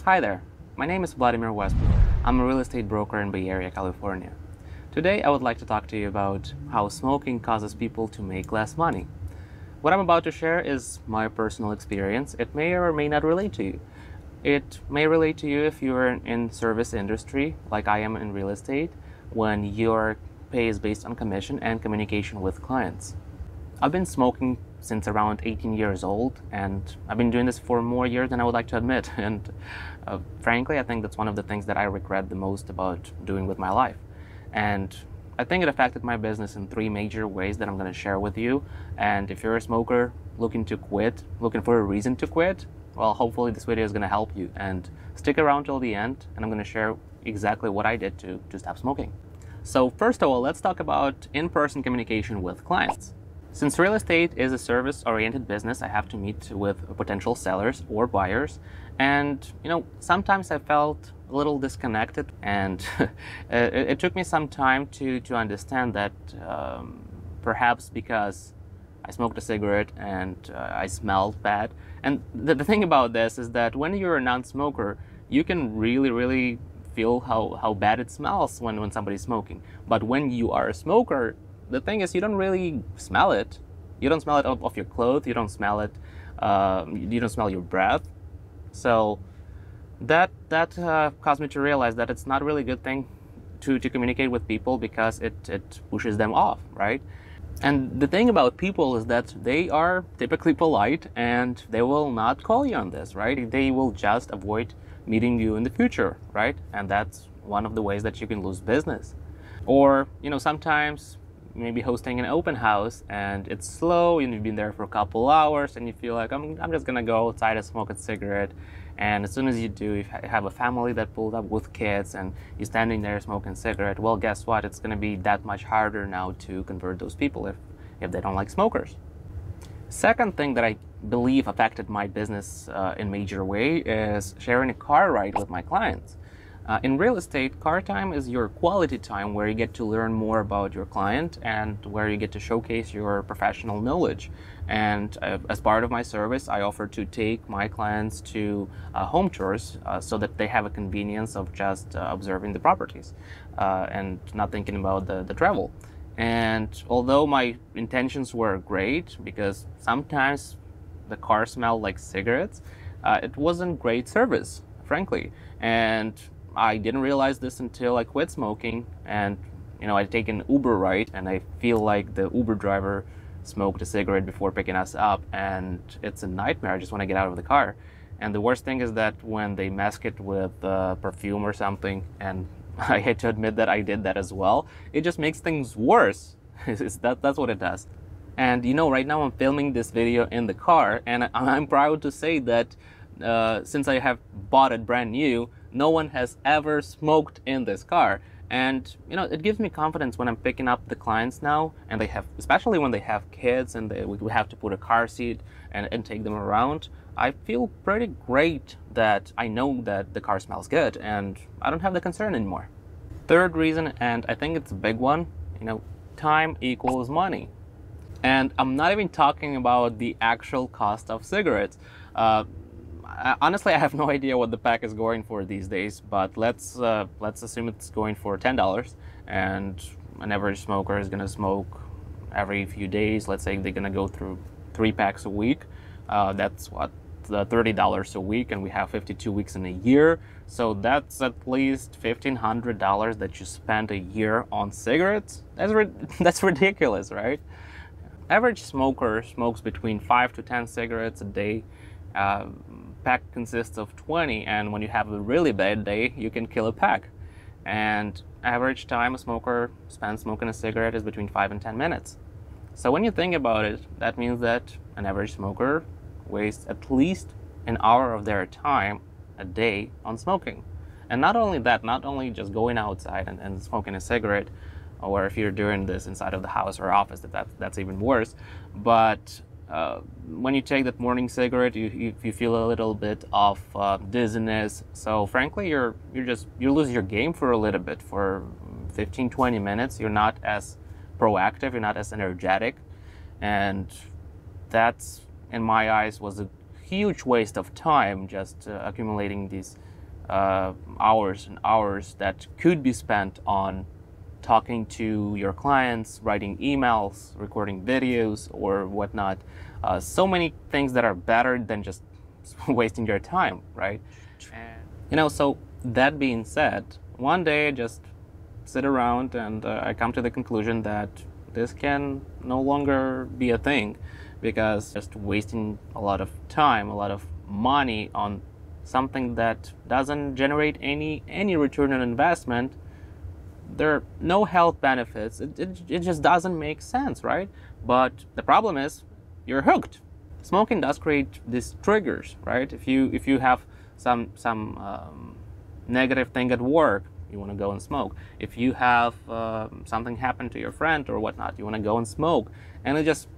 Hi there, my name is Vladimir Westbrook. I'm a real estate broker in Bay Area, California. Today I would like to talk to you about how smoking causes people to make less money. What I'm about to share is my personal experience. It may or may not relate to you. It may relate to you if you're in service industry, like I am in real estate, when your pay is based on commission and communication with clients. I've been smoking since around 18 years old, and I've been doing this for more years than I would like to admit. And frankly, I think that's one of the things that I regret the most about doing with my life. And I think it affected my business in 3 major ways that I'm going to share with you. And if you're a smoker looking to quit, looking for a reason to quit, well, hopefully this video is going to help you. And stick around till the end, and I'm going to share exactly what I did to stop smoking. So first of all, let's talk about in-person communication with clients. Since real estate is a service-oriented business, I have to meet with potential sellers or buyers. And, sometimes I felt a little disconnected, and it took me some time to understand that perhaps because I smoked a cigarette and I smelled bad. And the thing about this is that when you're a non-smoker, you can really feel how bad it smells when somebody's smoking. But when you are a smoker, the thing is, you don't really smell it. You don't smell it off your clothes. You don't smell it. You don't smell your breath. So that caused me to realize that it's not really a good thing to communicate with people, because it pushes them off, right? And the thing about people is that they are typically polite, and they will not call you on this, right? They will just avoid meeting you in the future, right? And that's one of the ways that you can lose business. Or, sometimes maybe hosting an open house and it's slow and you've been there for a couple hours and you feel like I'm just gonna go outside and smoke a cigarette. And as soon as you do, you have a family that pulled up with kids and you're standing there smoking a cigarette, well, guess what? It's gonna be that much harder now to convert those people if they don't like smokers. Second thing that I believe affected my business in a major way is sharing a car ride with my clients. In real estate, car time is your quality time where you get to learn more about your client and where you get to showcase your professional knowledge. And as part of my service, I offer to take my clients to home tours so that they have a convenience of just observing the properties and not thinking about the travel. And although my intentions were great, because sometimes the car smelled like cigarettes, it wasn't great service, frankly. And I didn't realize this until I quit smoking, and I take an Uber ride and I feel like the Uber driver smoked a cigarette before picking us up, and it's a nightmare. I just want to get out of the car. And the worst thing is that when they mask it with perfume or something, and I hate to admit that I did that as well, it just makes things worse. That's what it does. And right now I'm filming this video in the car, and I'm proud to say that since I have bought it brand new, no one has ever smoked in this car. And it gives me confidence when I'm picking up the clients now, and especially when they have kids and we have to put a car seat and take them around. I feel pretty great that I know that the car smells good and I don't have the concern anymore. Third reason, and I think it's a big one, time equals money. And I'm not even talking about the actual cost of cigarettes. Honestly, I have no idea what the pack is going for these days, but let's assume it's going for $10, and an average smoker is going to smoke every few days. Let's say they're going to go through 3 packs a week. That's what, $30 a week, and we have 52 weeks in a year. So that's at least $1,500 that you spend a year on cigarettes. That's ridiculous, right? Average smoker smokes between 5 to 10 cigarettes a day. Pack consists of 20, and when you have a really bad day, you can kill a pack. And average time a smoker spends smoking a cigarette is between 5 and 10 minutes. So when you think about it, that means that an average smoker wastes at least an hour of their time a day on smoking. And not only that, not only just going outside and smoking a cigarette, or if you're doing this inside of the house or office, that's even worse, but when you take that morning cigarette, you feel a little bit of dizziness. So frankly, you lose your game for a little bit. For 15-20 minutes, you're not as proactive, you're not as energetic, and that's, in my eyes, was a huge waste of time, just accumulating these hours and hours that could be spent on talking to your clients, writing emails, recording videos, or whatnot. So many things that are better than just wasting your time, right? And, so that being said, one day I just sit around and I come to the conclusion that this can no longer be a thing, because just wasting a lot of time, a lot of money on something that doesn't generate any return on investment. There are no health benefits. It just doesn't make sense, right? But the problem is you're hooked. Smoking does create these triggers, right? If you have some negative thing at work, you want to go and smoke. If you have something happen to your friend or whatnot, you want to go and smoke. And it just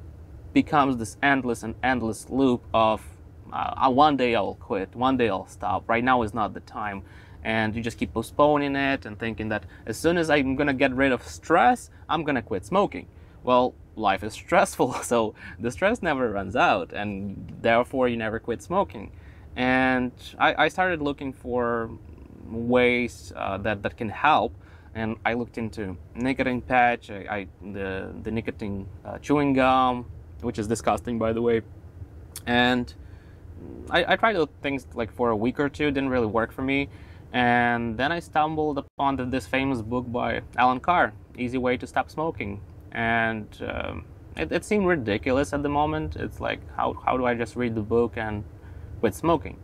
becomes this endless loop of one day I'll quit, one day I'll stop, right now is not the time. And you just keep postponing it and thinking that as soon as I'm gonna get rid of stress, I'm gonna quit smoking. Well, life is stressful, so the stress never runs out, and therefore you never quit smoking. And I started looking for ways that can help, and I looked into nicotine patch, the nicotine chewing gum, which is disgusting, by the way. And I tried those things like for a week or two, didn't really work for me. And then I stumbled upon this famous book by Carr, Easy Way to Stop Smoking. And it seemed ridiculous at the moment. It's like, how do I just read the book and quit smoking?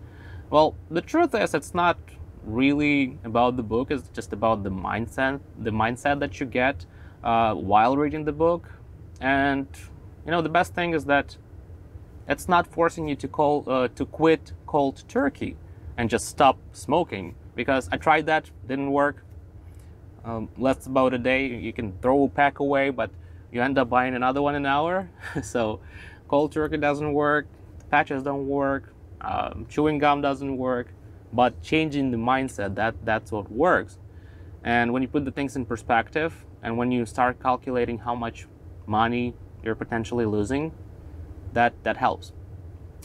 Well, the truth is, it's not really about the book. It's just about the mindset that you get while reading the book. And the best thing is that it's not forcing you to quit cold turkey and just stop smoking, because I tried that, didn't work. Less about a day, you can throw a pack away, but you end up buying another one an hour. So cold turkey doesn't work, patches don't work, chewing gum doesn't work, but changing the mindset, that's what works. And when you put the things in perspective, and when you start calculating how much money you're potentially losing, that helps.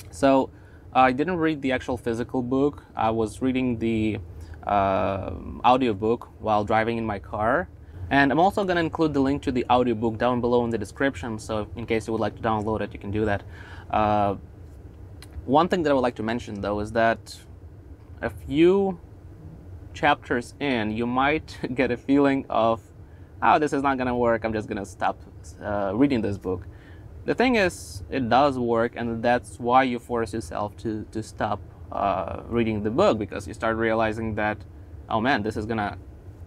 So I didn't read the actual physical book. I was reading the audiobook while driving in my car. And I'm also going to include the link to the audiobook down below in the description, so in case you would like to download it, you can do that. One thing that I would like to mention, though, is that a few chapters in, you might get a feeling of, oh, this is not going to work, I'm just going to stop reading this book. The thing is, it does work, and that's why you force yourself to stop reading the book, because you start realizing that, oh man, this is gonna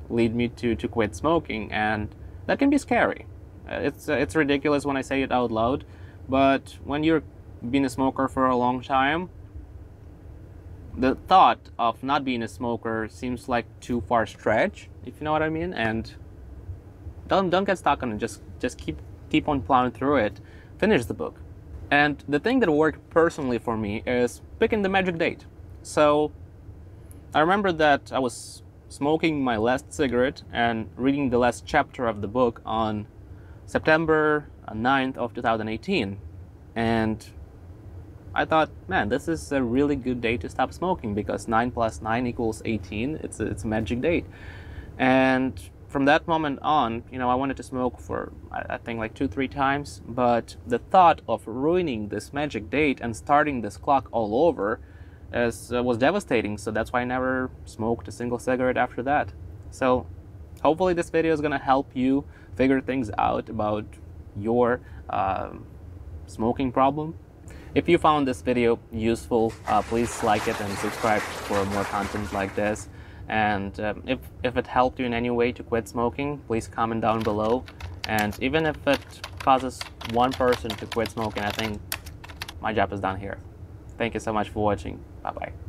lead me to quit smoking, and that can be scary. It's ridiculous when I say it out loud, but when you're been a smoker for a long time, the thought of not being a smoker seems like too far stretch, if you know what I mean. And don't get stuck on it. Just keep on plowing through it. Finish the book. And the thing that worked personally for me is picking the magic date. So I remember that I was smoking my last cigarette and reading the last chapter of the book on September 9th of 2018. And I thought, man, this is a really good day to stop smoking, because 9 + 9 = 18. It's a magic date. And from that moment on, I wanted to smoke for, I think, like 2-3 times. But the thought of ruining this magic date and starting this clock all over was devastating. So that's why I never smoked a single cigarette after that. So hopefully this video is going to help you figure things out about your smoking problem. If you found this video useful, please like it and subscribe for more content like this. And if it helped you in any way to quit smoking, please comment down below. And even if it causes one person to quit smoking, I think my job is done here. Thank you so much for watching. Bye-bye.